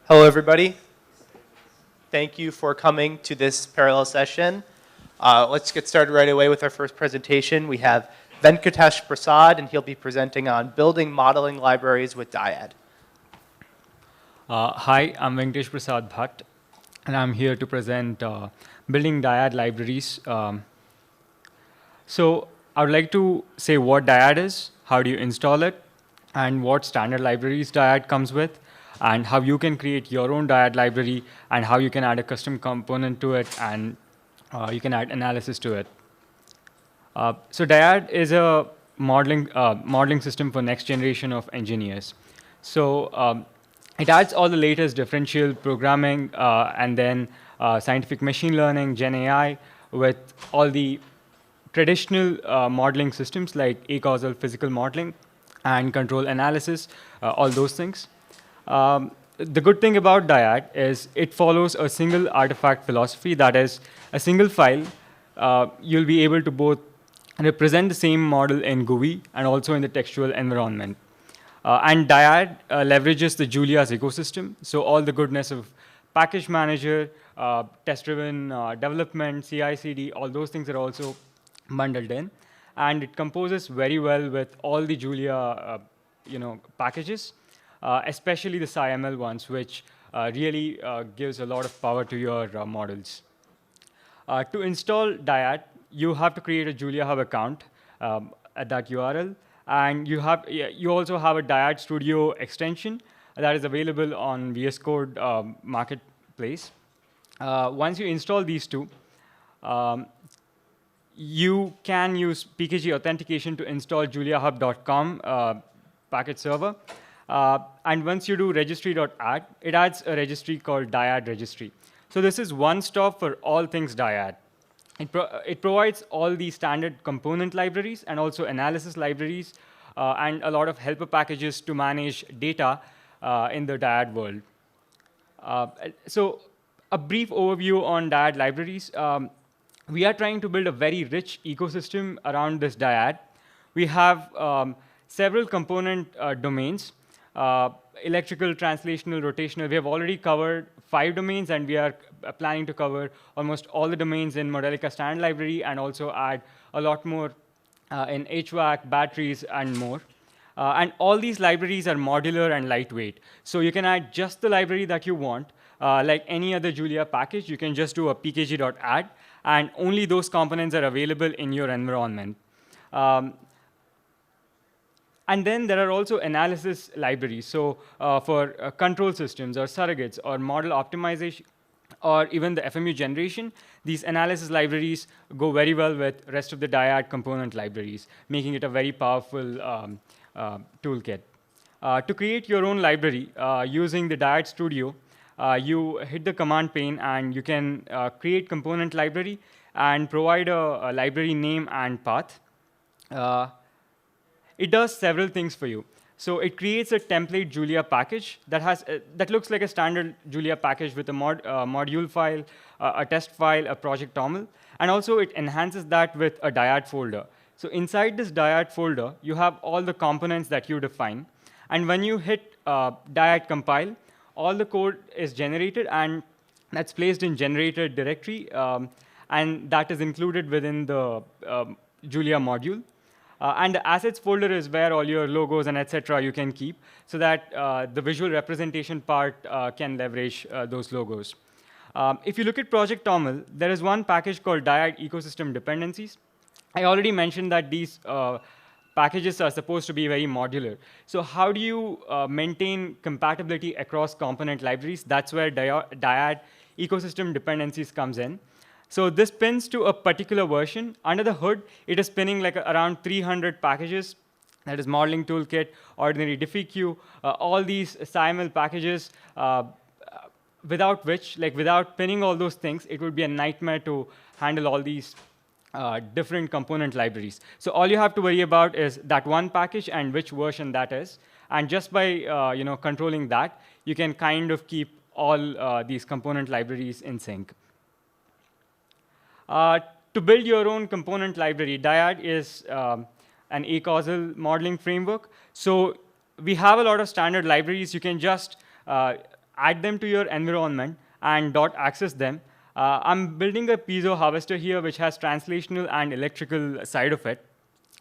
Hello, everybody. Thank you for coming to this parallel session. Let's get started right away with our first presentation. We have Venkatesh Prasad, and he'll be presenting on building modeling libraries with Dyad. Hi, I'm Venkatesh Prasad Bhatt, and I'm here to present building Dyad libraries. So I would like to say what Dyad is, how do you install it, and what standard libraries Dyad comes with, and how you can create your own Dyad library, and how you can add a custom component to it, and you can add analysis to it. So Dyad is a modeling system for next generation of engineers. So it adds all the latest differential programming and then scientific machine learning, Gen AI, with all the traditional modeling systems like acausal physical modeling and control analysis, all those things. The good thing about Dyad is it follows a single artifact philosophy, that is, a single file. You'll be able to both represent the same model in GUI and also in the textual environment. And Dyad leverages the Julia's ecosystem, so all the goodness of package manager, test-driven development, CI/CD, all those things are also bundled in, and it composes very well with all the Julia, packages, especially the SciML ones, which really gives a lot of power to your models. To install Dyad, you have to create a Julia Hub account at that URL, and you also have a Dyad Studio extension that is available on VSCode marketplace. Once you install these two, you can use PKG authentication to install juliahub.com package server. And once you do registry.add, it adds a registry called Dyad registry. So this is one stop for all things Dyad. It provides all the standard component libraries and also analysis libraries and a lot of helper packages to manage data in the Dyad world. So a brief overview on Dyad libraries. We are trying to build a very rich ecosystem around this Dyad. We have several component domains, electrical, translational, rotational. We have already covered 5 domains, and we are planning to cover almost all the domains in Modelica standard library and also add a lot more in HVAC, batteries, and more. And all these libraries are modular and lightweight. So you can add just the library that you want. Like any other Julia package, you can just do a pkg.add, and only those components are available in your environment. And then there are also analysis libraries. So for control systems or surrogates or model optimization or even the FMU generation, these analysis libraries go very well with rest of the Dyad component libraries, making it a very powerful toolkit. To create your own library using the Dyad Studio, you hit the command pane and you can create component library and provide a library name and path. It does several things for you. So it creates a template Julia package that looks like a standard Julia package with a module file, a test file, a project toml, and also it enhances that with a Dyad folder. So inside this Dyad folder, you have all the components that you define. And when you hit Dyad compile, all the code is generated, and that's placed in generated directory, and that is included within the Julia module. And the assets folder is where all your logos and etc. you can keep, so that the visual representation part can leverage those logos. If you look at Project Toml, there is one package called Dyad Ecosystem Dependencies. I already mentioned that these packages are supposed to be very modular. So how do you maintain compatibility across component libraries? That's where Dyad Ecosystem Dependencies comes in. So this pins to a particular version. Under the hood, it is pinning like around 300 packages. That is ModelingToolkit, Ordinary DiffyQ, all these SciML packages, without which, without pinning all those things, it would be a nightmare to handle all these different component libraries. So all you have to worry about is that one package and which version that is. And just by controlling that, you can kind of keep all these component libraries in sync. To build your own component library, Dyad is an acausal modeling framework. So we have a lot of standard libraries. You can just add them to your environment and dot access them. I'm building a piezo harvester here, which has translational and electrical side of it.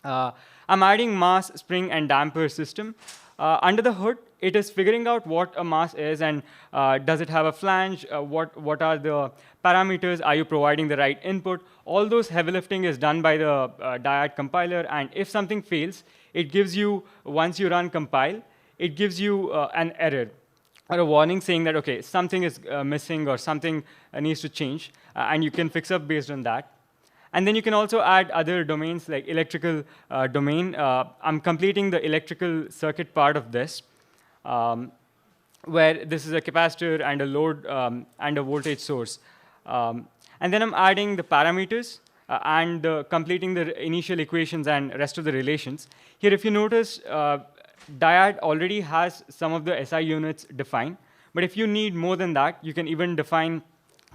I'm adding mass, spring, and damper system. Under the hood, it is figuring out what a mass is and does it have a flange, what are the parameters, are you providing the right input. All those heavy lifting is done by the Dyad compiler, and if something fails, it gives you, once you run compile, it gives you an error or a warning saying that, okay, something is missing or something needs to change, and you can fix up based on that. And then you can also add other domains like electrical domain. I'm completing the electrical circuit part of this, where this is a capacitor and a load and a voltage source. And then I'm adding the parameters and completing the initial equations and rest of the relations. Here, if you notice, Dyad already has some of the SI units defined. But if you need more than that, you can even define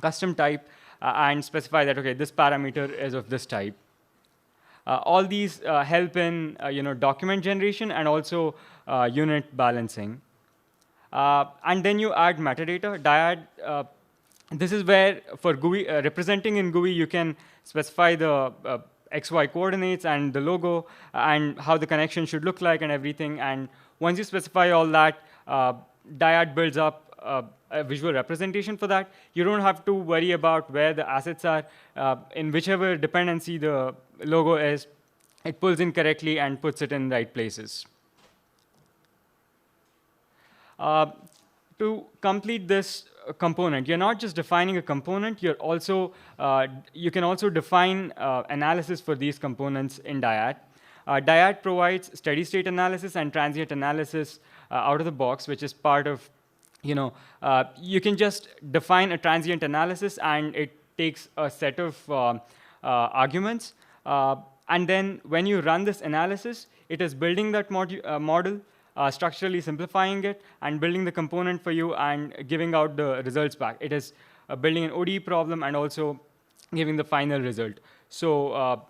custom type and specify that, OK, this parameter is of this type. All these help in document generation and also unit balancing. And then you add metadata. Dyad, this is where, for GUI, representing in GUI, you can specify the XY coordinates and the logo and how the connection should look like and everything. And once you specify all that, Dyad builds up a visual representation for that. You don't have to worry about where the assets are. In whichever dependency the logo is, it pulls in correctly and puts it in right places. To complete this component, you're not just defining a component, you're also, you can also define analysis for these components in Dyad. Dyad provides steady state analysis and transient analysis out of the box, which is part of, you can just define a transient analysis and it takes a set of arguments. And then when you run this analysis, it is building that model, structurally simplifying it, and building the component for you and giving out the results back. It is building an ODE problem and also giving the final result. So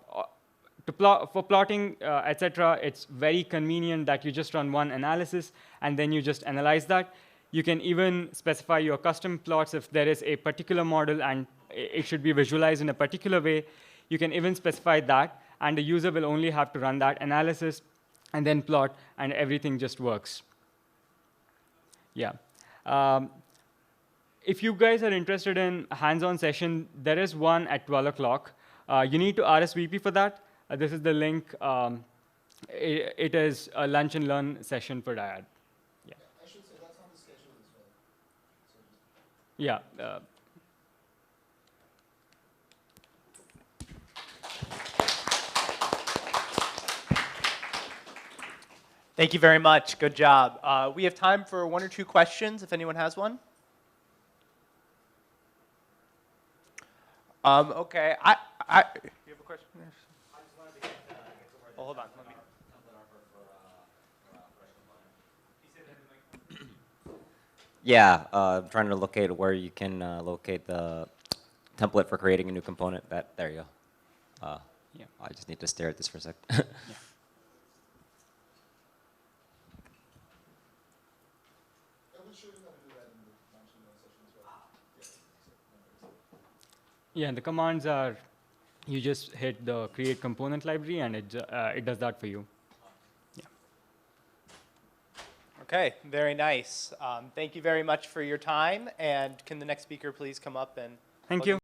for plotting, etc., it's very convenient that you just run one analysis and then you just analyze that. You can even specify your custom plots if there is a particular model and it should be visualized in a particular way. You can even specify that, and the user will only have to run that analysis and then plot, and everything just works. Yeah. If you guys are interested in hands-on session, there is one at 12 o'clock. You need to RSVP for that. This is the link. It is a lunch and learn session for Dyad. Yeah. I should say that's on the schedule as well. So Yeah. Thank you very much. Good job. We have time for one or two questions, if anyone has one. OK. You have a question? I just wanted to get Oh, hold on. Let me. Yeah, I'm trying to locate where you can locate the template for creating a new component. There you go. Yeah. I just need to stare at this for a sec. Yeah. Yeah, the commands are, you just hit the create component library and it does that for you. Yeah. OK, very nice. Thank you very much for your time. And can the next speaker please come up and Thank you.